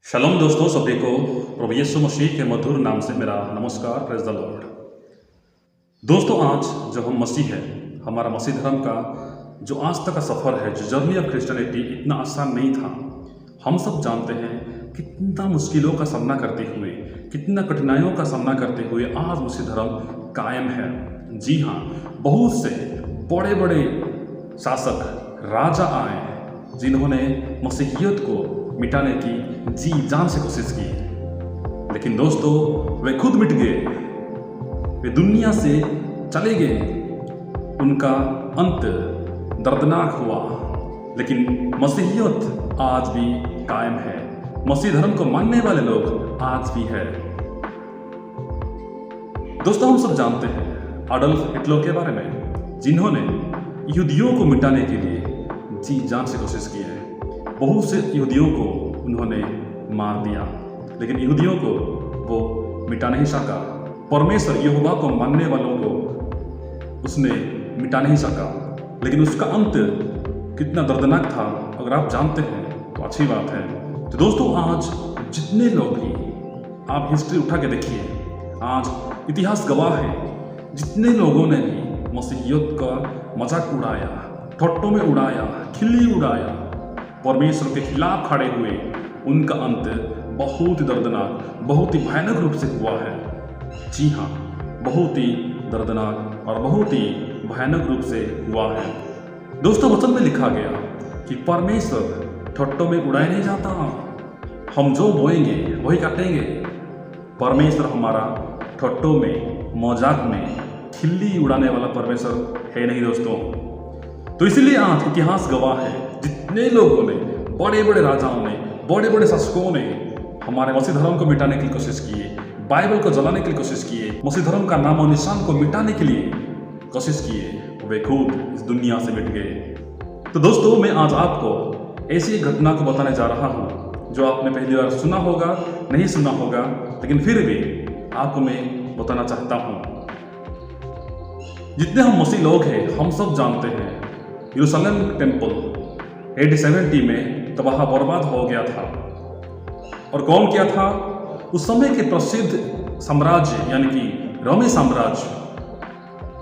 शलोम दोस्तों, सभी को प्रभु यीशु मसीह के मधुर नाम से मेरा नमस्कार। Praise the Lord. दोस्तों, आज जो हम मसीह है, हमारा मसीह धर्म का जो आज तक का सफ़र है, जो जर्नी ऑफ क्रिश्चियनिटी, इतना आसान नहीं था। हम सब जानते हैं कितना मुश्किलों का सामना करते हुए, कितना कठिनाइयों का सामना करते हुए आज मसीह धर्म कायम है। जी हाँ, बहुत से बड़े बड़े शासक, राजा आए जिन्होंने मसीहियत को मिटाने की जी जान से कोशिश की, लेकिन दोस्तों वे खुद मिट गए, वे दुनिया से चले गए, उनका अंत दर्दनाक हुआ। लेकिन मसीहियत आज भी कायम है, मसीह धर्म को मानने वाले लोग आज भी है। दोस्तों, हम सब जानते हैं अडोल्फ हिटलर के बारे में, जिन्होंने यहूदियों को मिटाने के लिए जी जान से कोशिश की है। बहुत से यहूदियों को उन्होंने मार दिया, लेकिन यहूदियों को वो मिटा नहीं सका। परमेश्वर यहोवा को मानने वालों को उसने मिटा नहीं सका, लेकिन उसका अंत कितना दर्दनाक था अगर आप जानते हैं तो अच्छी बात है। तो दोस्तों, आज जितने लोग भी आप हिस्ट्री उठा के देखिए, आज इतिहास गवाह है, जितने लोगों ने भी मसीहियत का मजाक उड़ाया, ठट्टों में उड़ाया, खिल्ली उड़ाया, परमेश्वर के खिलाफ खड़े हुए, उनका अंत बहुत ही दर्दनाक, बहुत ही भयानक रूप से हुआ है। जी हाँ, बहुत ही दर्दनाक और बहुत ही भयानक रूप से हुआ है। दोस्तों, वचन में लिखा गया कि परमेश्वर ठट्टों में उड़ाया नहीं जाता, हम जो बोएंगे वही काटेंगे। परमेश्वर हमारा ठट्टों में, मजाक में, खिल्ली उड़ाने वाला परमेश्वर है नहीं दोस्तों। तो इसीलिए आज इतिहास गवाह है, जितने लोगों ने, बड़े बड़े राजाओं ने, बड़े बड़े शासकों ने हमारे मसीह धर्म को मिटाने की कोशिश की, बाइबल को जलाने की कोशिश की, मसीह धर्म का नाम और निशान को मिटाने के लिए कोशिश किए, वे खुद इस दुनिया से मिट गए। तो दोस्तों, मैं आज आपको ऐसी एक घटना को बताने जा रहा हूँ जो आपने पहली बार सुना होगा, नहीं सुना होगा, लेकिन फिर भी आपको मैं बताना चाहता हूँ। जितने हम मसीह लोग हैं, हम सब जानते हैं यरूशलेम टेम्पल AD 70 में तबाह बर्बाद हो गया था। और कौन किया था? उस समय के प्रसिद्ध साम्राज्य यानी कि रोमी साम्राज्य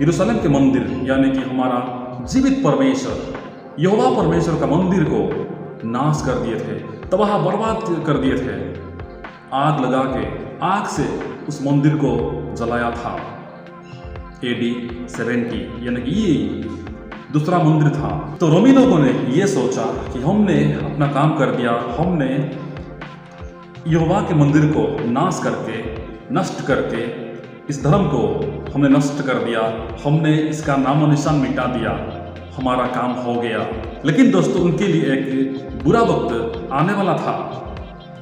यरूशलेम के मंदिर यानी कि हमारा जीवित परमेश्वर यहोवा परमेश्वर का मंदिर को नाश कर दिए थे, तबाह बर्बाद कर दिए थे। आग लगा के, आग से उस मंदिर को जलाया था। AD 70 यानी कि ये दूसरा मंदिर था। तो रोमी लोगों ने ये सोचा कि हमने अपना काम कर दिया, हमने यहोवा के मंदिर को नाश करके, नष्ट करके, इस धर्म को हमने नष्ट कर दिया, हमने इसका नामो निशान मिटा दिया, हमारा काम हो गया। लेकिन दोस्तों, उनके लिए एक बुरा वक्त आने वाला था।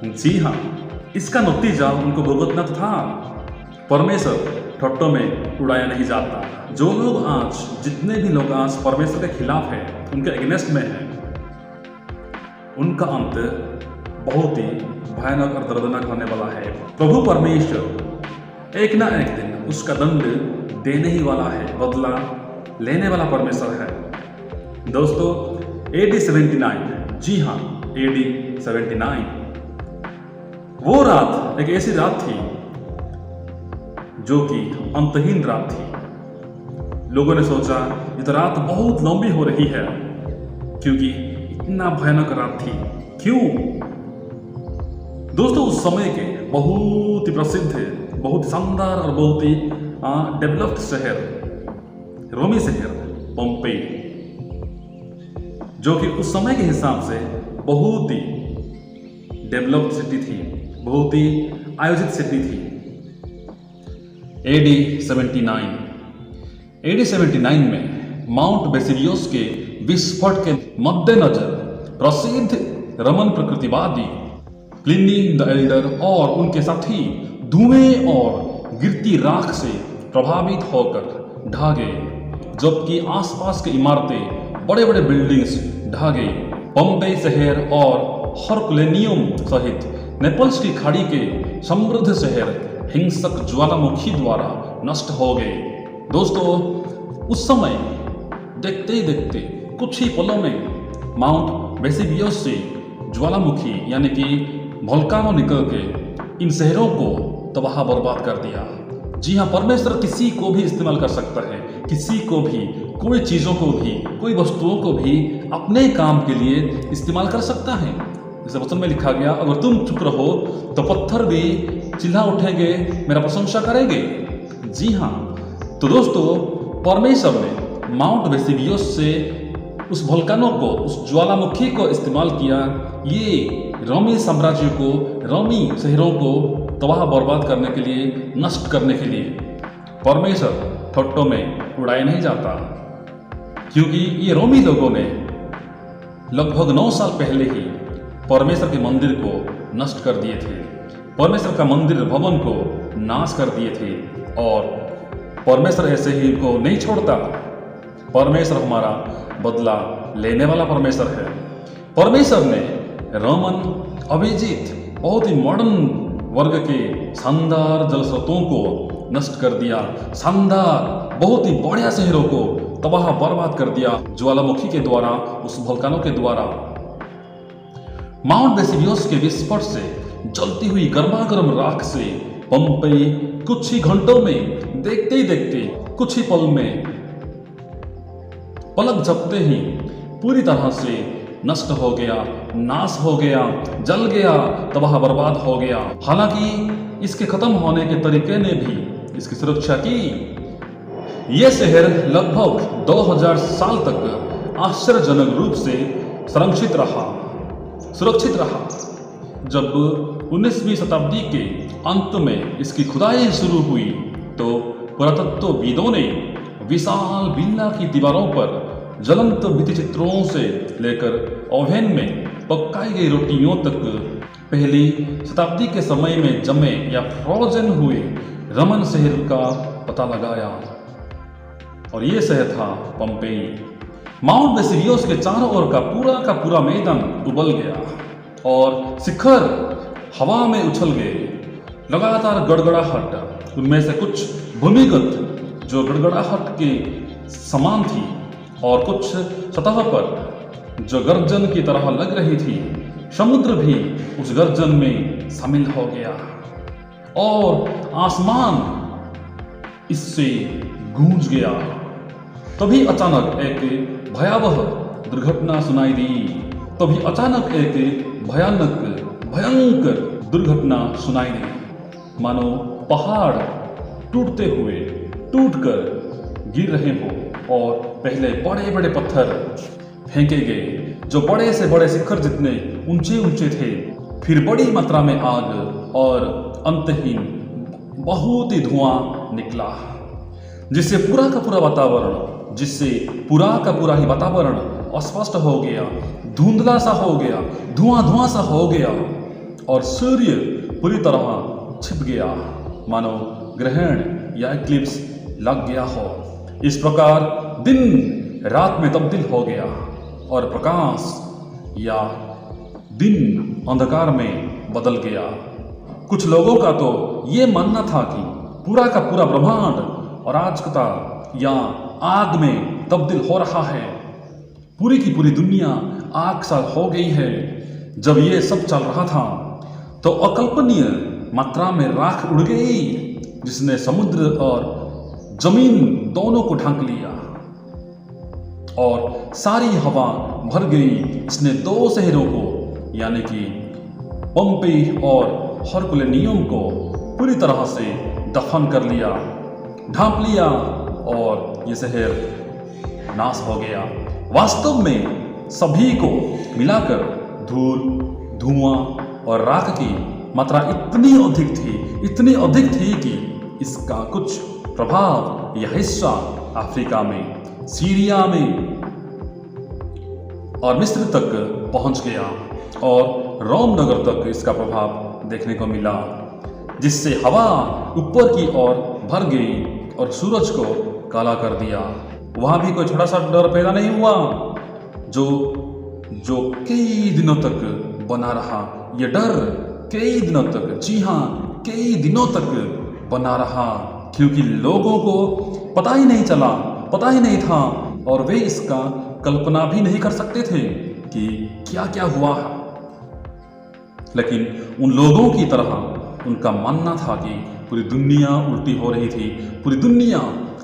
जी हाँ, इसका नतीजा उनको भुगतना था। परमेश्वर ठट्टों में उड़ाया नहीं जाता। जो लोग आज, जितने भी लोग आज परमेश्वर के खिलाफ हैं, उनके अगेंस्ट में हैं, उनका अंत बहुत ही भयानक और दर्दनाक होने वाला है। प्रभु परमेश्वर एक ना एक दिन उसका दंड देने ही वाला है, बदला लेने वाला परमेश्वर है। दोस्तों, AD 79, जी हाँ, AD 79, वो रात एक ऐसी रात थी जो कि अंतहीन रात थी। लोगों ने सोचा ये तो रात बहुत लंबी हो रही है, क्योंकि इतना भयानक रात थी। क्यों? दोस्तों, उस समय के बहुत ही प्रसिद्ध, बहुत शानदार और बहुत ही डेवलप्ड शहर, रोमी शहर पोम्पेई, जो कि उस समय के हिसाब से बहुत ही डेवलप्ड सिटी थी, बहुत ही आयोजित सिटी थी। AD 79 में माउंट वेसुवियस के विस्फोट के मद्देनजर प्रसिद्ध रोमन प्रकृतिवादी प्लिनी द एल्डर और उनके साथी धुएं और गिरती राख से प्रभावित होकर ढह गए, जबकि आसपास की इमारतें, बड़े बड़े बिल्डिंग्स ढह गई। पोम्पेई शहर और हरकुलेनियम सहित नेपल्स की खाड़ी के समृद्ध शहर हिंसक ज्वालामुखी द्वारा नष्ट हो गए। दोस्तों, उस समय देखते ही देखते कुछ ही पलों में माउंट वेसुवियस से ज्वालामुखी यानी कि वोल्कानो निकल के इन शहरों को तबाह बर्बाद कर दिया। जी हाँ, परमेश्वर किसी को भी इस्तेमाल कर सकता है, किसी को भी, कोई चीज़ों को भी, कोई वस्तुओं को भी अपने काम के लिए इस्तेमाल कर सकता है। जैसे वचन में लिखा गया, अगर तुम चुप रहो तो पत्थर भी चिल्ला उठेंगे, मेरा प्रशंसा करेंगे। जी हाँ, तो दोस्तों, परमेश्वर ने माउंट वेसिवियस से उस वोल्कानो को, उस ज्वालामुखी को इस्तेमाल किया ये रोमी साम्राज्य को, रोमी शहरों को तबाह बर्बाद करने के लिए, नष्ट करने के लिए। परमेश्वर ठट्टों में उड़ाया नहीं जाता, क्योंकि ये रोमी लोगों ने लगभग 9 साल पहले ही परमेश्वर के मंदिर को नष्ट कर दिए थे, परमेश्वर का मंदिर भवन को नाश कर दिए थे। और परमेश्वर ऐसे ही इनको नहीं छोड़ता। परमेश्वर हमारा बदला लेने वाला परमेश्वर है। परमेश्वर ने रोमन अभिजीत, बहुत ही मॉडर्न वर्ग के शानदार जल स्रोतों को नष्ट कर दिया, शानदार बहुत ही बढ़िया शहरों को तबाह बर्बाद कर दिया ज्वालामुखी के द्वारा, उस वोल्कानो के द्वारा। माउंट वेसिवियस के विस्फोट से जलती हुई गर्मागर्म राख से पोम्पेई कुछ ही घंटों में, देखते ही देखते, कुछ ही पल में, पलक झपकते ही पूरी तरह से नष्ट हो गया, नाश हो गया, जल गया, तबाह बर्बाद हो गया। हालांकि इसके खत्म होने के तरीके ने भी इसकी सुरक्षा की। यह शहर लगभग 2000 साल तक आश्चर्यजनक रूप से सुरक्षित रहा। जब 19वीं शताब्दी के अंत में इसकी खुदाई शुरू हुई तो पुरातत्वविदों ने विशाल विला की दीवारों पर ज्वलंत भित्ति चित्रों से लेकर ओवन में पकाई गई रोटियों तक पहली शताब्दी के समय में जमे या फ्रोजन हुए रोमन शहर का पता लगाया। और ये शहर था पोम्पेई। माउंट वेसिवियस के चारों ओर का पूरा मैदान उबल गया और शिखर हवा में उछल गए। लगातार गड़गड़ाहट, उनमें से कुछ भूमिगत जो गड़गड़ाहट के समान थी और कुछ सतह पर जो गर्जन की तरह लग रही थी। समुद्र भी उस गर्जन में शामिल हो गया और आसमान इससे गूंज गया। तभी अचानक एक भयावह दुर्घटना सुनाई दी। तभी अचानक एक भयंकर दुर्घटना सुनाई दी, मानो पहाड़ टूटकर गिर रहे हों और पहले बड़े बड़े पत्थर फेंके गए जो बड़े से बड़े शिखर जितने ऊंचे थे। फिर बड़ी मात्रा में आग और अंतहीन बहुत ही धुआं निकला, जिससे पूरा का पूरा ही वातावरण अस्पष्ट हो गया, धुंधला सा हो गया, धुआं सा हो गया और सूर्य पूरी तरह छिप गया, मानो ग्रहण या इक्लिप्स लग गया हो। इस प्रकार दिन रात में तब्दील हो गया और प्रकाश या दिन अंधकार में बदल गया। कुछ लोगों का तो ये मानना था कि पूरा का पूरा ब्रह्मांड अराजकता या आग में तब्दील हो रहा है, पूरी की पूरी दुनिया आग सा हो गई है। जब ये सब चल रहा था तो अकल्पनीय मात्रा में राख उड़ गई, जिसने समुद्र और जमीन दोनों को ढक लिया और सारी हवा भर गई। इसने 2 शहरों को यानी कि पोम्पेई और हरकुलेनियम को पूरी तरह से दफन कर लिया, ढांप लिया और ये शहर नाश हो गया। वास्तव में सभी को मिलाकर धूल, धुआं और राख की मात्रा इतनी अधिक थी कि इसका कुछ प्रभाव यह हिस्सा अफ्रीका में, सीरिया में और मिस्र तक पहुंच गया और रोम नगर तक इसका प्रभाव देखने को मिला, जिससे हवा ऊपर की ओर भर गई और सूरज को काला कर दिया। वहां भी कोई छोटा सा डर पैदा नहीं हुआ जो कई दिनों तक बना रहा। यह डर कई दिनों तक, जी हाँ, कई दिनों तक बना रहा, क्योंकि लोगों को पता ही नहीं था और वे इसका कल्पना भी नहीं कर सकते थे कि क्या क्या हुआ। लेकिन उन लोगों की तरह उनका मानना था कि पूरी दुनिया उल्टी हो रही थी, पूरी दुनिया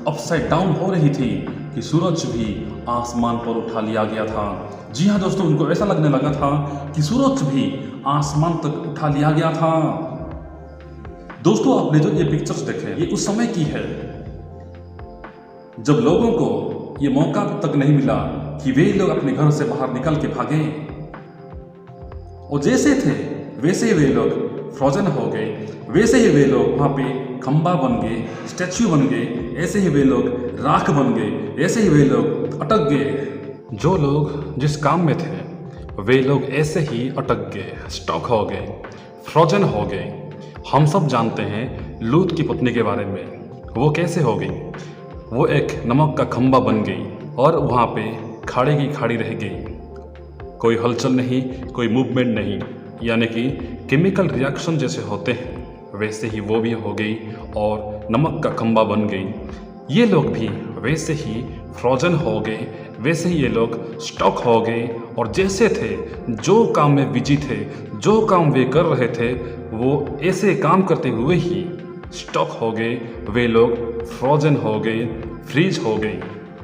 अपसाइड डाउन हो रही थी, कि सूरज भी आसमान पर उठा लिया गया था। जी हाँ दोस्तों, उनको ऐसा लगने लगा था कि सूरज भी आसमान तक उठा लिया गया था। दोस्तों, आपने जो ये पिक्चर्स देखे, ये उस समय की है जब लोगों को ये मौका तक नहीं मिला कि वे लोग अपने घर से बाहर निकल के भागे, और जैसे थे वैसे ही वे लोग फ्रोजन हो गए, वैसे ही वे लोग वहाँ पे खंबा बन गए, स्टैच्यू बन गए, ऐसे ही वे लोग राख बन गए, ऐसे ही वे लोग अटक गए। जो लोग जिस काम में थे वे लोग ऐसे ही अटक गए, स्टॉक हो गए, फ्रोजन हो गए। हम सब जानते हैं लूत की पत्नी के बारे में, वो कैसे हो गई। वो एक नमक का खंबा बन गई और वहाँ पे खाड़ी की खाड़ी रह गई, कोई हलचल नहीं, कोई मूवमेंट नहीं, यानी कि केमिकल रिएक्शन जैसे होते हैं वैसे ही वो भी हो गई और नमक का खंबा बन गई। ये लोग भी वैसे ही फ्रोजन हो गए, वैसे ही ये लोग स्टॉक हो गए, और जैसे थे, जो काम में बिजी थे, जो काम वे कर रहे थे, वो ऐसे काम करते हुए ही स्टॉक हो गए, वे लोग फ्रोजन हो गए, फ्रीज हो गए।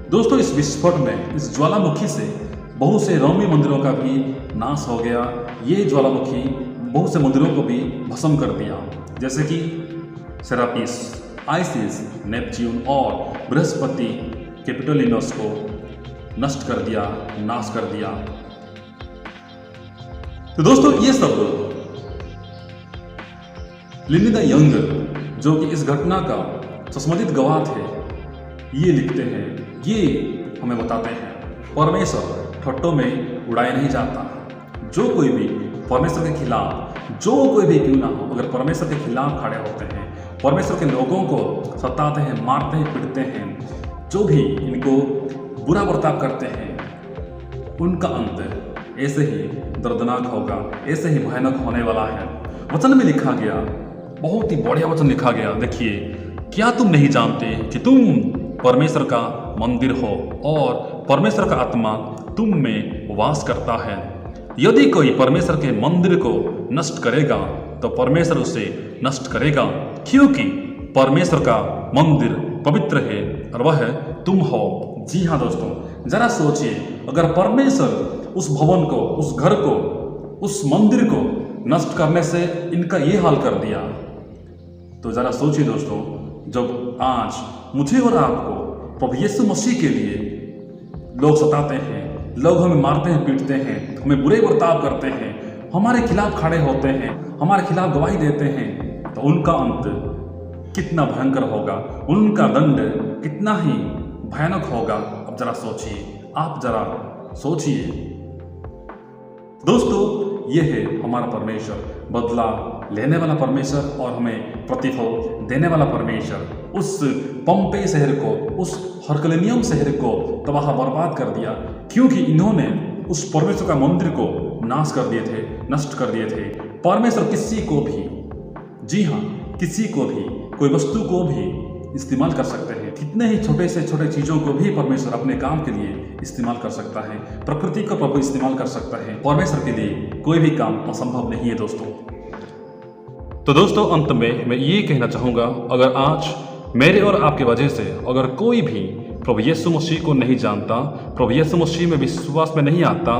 दोस्तों, इस विस्फोट में, इस ज्वालामुखी से बहुत से रोमी मंदिरों का भी नाश हो गया। ये ज्वालामुखी बहुत से मंदिरों को भी भस्म कर दिया, जैसे कि सेरापीस, आइसिस, नेपच्यून और बृहस्पति कैपिटोलिनस को नष्ट कर दिया, नाश कर दिया। तो दोस्तों, ये सब प्लिनी द यंग, जो कि इस घटना का सस्मदित गवाह थे, ये लिखते हैं, ये हमें बताते हैं, परमेश्वर ठट्टों में उड़ाया नहीं जाता। जो कोई भी परमेश्वर के खिलाफ, जो कोई भी क्यों ना हो, अगर परमेश्वर के खिलाफ खड़े होते हैं, परमेश्वर के लोगों को सताते हैं, मारते हैं, पीटते हैं, जो भी इनको बुरा बर्ताव करते हैं, उनका अंत ऐसे ही दर्दनाक होगा, ऐसे ही भयानक होने वाला है। वचन में लिखा गया, बहुत ही बढ़िया वचन लिखा गया, देखिए, क्या तुम नहीं जानते कि तुम परमेश्वर का मंदिर हो और परमेश्वर का आत्मा तुम में वास करता है। यदि कोई परमेश्वर के मंदिर को नष्ट करेगा तो परमेश्वर उसे नष्ट करेगा, क्योंकि परमेश्वर का मंदिर पवित्र है और वह तुम हो। जी हाँ दोस्तों, जरा सोचिए, अगर परमेश्वर उस भवन को, उस घर को, उस मंदिर को नष्ट करने से इनका ये हाल कर दिया, तो जरा सोचिए दोस्तों, जब आज मुझे और आपको प्रभु यीशु मसीह के लिए लोग सताते हैं, लोग हमें मारते हैं, पीटते हैं, हमें बुरे बर्ताव करते हैं, हमारे खिलाफ खड़े होते हैं, हमारे खिलाफ गवाही देते हैं, तो उनका अंत कितना भयंकर होगा, उनका दंड कितना ही भयानक होगा। अब जरा सोचिए, आप जरा सोचिए दोस्तों, ये है हमारा परमेश्वर, बदला लेने वाला परमेश्वर और हमें प्रतिफल देने वाला परमेश्वर। उस पंपेई शहर को, उस हरकुलेनियम शहर को तबाह बर्बाद कर दिया, क्योंकि इन्होंने उस परमेश्वर का मंदिर को नाश कर दिए थे, नष्ट कर दिए थे। परमेश्वर किसी को भी, जी हाँ, किसी को भी, कोई वस्तु को भी इस्तेमाल कर सकते हैं। कितने ही छोटे से छोटे चीज़ों को भी परमेश्वर अपने काम के लिए इस्तेमाल कर सकता है। प्रकृति को प्रभु इस्तेमाल कर सकता है। परमेश्वर के लिए कोई भी काम असंभव नहीं है दोस्तों। तो दोस्तों, अंत में मैं ये कहना चाहूँगा, अगर आज मेरे और आपके वजह से अगर कोई भी प्रभु यीशु मसीह को नहीं जानता, प्रभु यीशु मसीह में विश्वास में नहीं आता,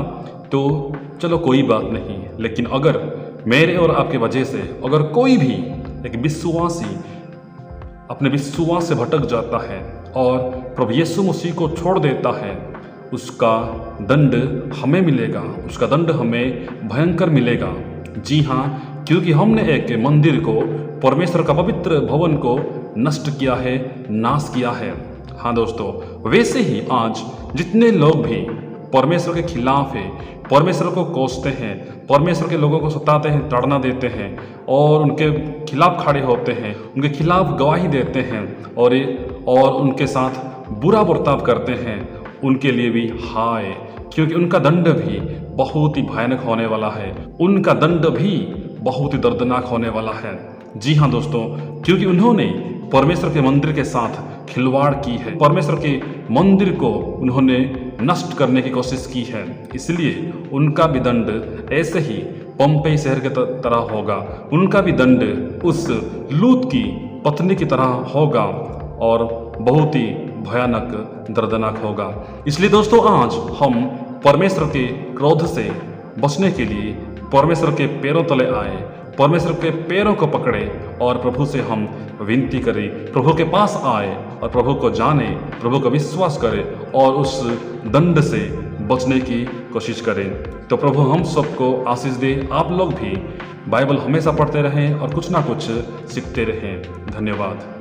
तो चलो कोई बात नहीं। लेकिन अगर मेरे और आपके वजह से अगर कोई भी एक विश्वासी अपने विश्वास से भटक जाता है और प्रभु यीशु मसीह को छोड़ देता है, उसका दंड हमें मिलेगा, उसका दंड हमें भयंकर मिलेगा। जी हाँ, क्योंकि हमने एक मंदिर को, परमेश्वर का पवित्र भवन को नष्ट किया है, नाश किया है। हाँ दोस्तों, वैसे ही आज जितने लोग भी परमेश्वर के खिलाफ है, परमेश्वर को कोसते हैं, परमेश्वर के लोगों को सताते हैं, ताड़ना देते हैं और उनके खिलाफ खड़े होते हैं, उनके खिलाफ गवाही देते हैं और उनके साथ बुरा बर्ताव करते हैं, उनके लिए भी हाय, क्योंकि उनका दंड भी बहुत ही भयानक होने वाला है, उनका दंड भी बहुत ही दर्दनाक होने वाला है। जी हाँ दोस्तों, क्योंकि उन्होंने परमेश्वर के मंदिर के साथ खिलवाड़ की है, परमेश्वर के मंदिर को उन्होंने नष्ट करने की कोशिश की है, इसलिए उनका भी दंड ऐसे ही पम्पई शहर के तरह होगा, उनका भी दंड उस लूत की पत्नी की तरह होगा और बहुत ही भयानक दर्दनाक होगा। इसलिए दोस्तों आज हम परमेश्वर के क्रोध से बचने के लिए परमेश्वर के पैरों तले आए, परमेश्वर के पैरों को पकड़े और प्रभु से हम विनती करें, प्रभु के पास आए और प्रभु को जाने, प्रभु का विश्वास करें और उस दंड से बचने की कोशिश करें। तो प्रभु हम सबको आशीष दे। आप लोग भी बाइबल हमेशा पढ़ते रहें और कुछ ना कुछ सीखते रहें। धन्यवाद।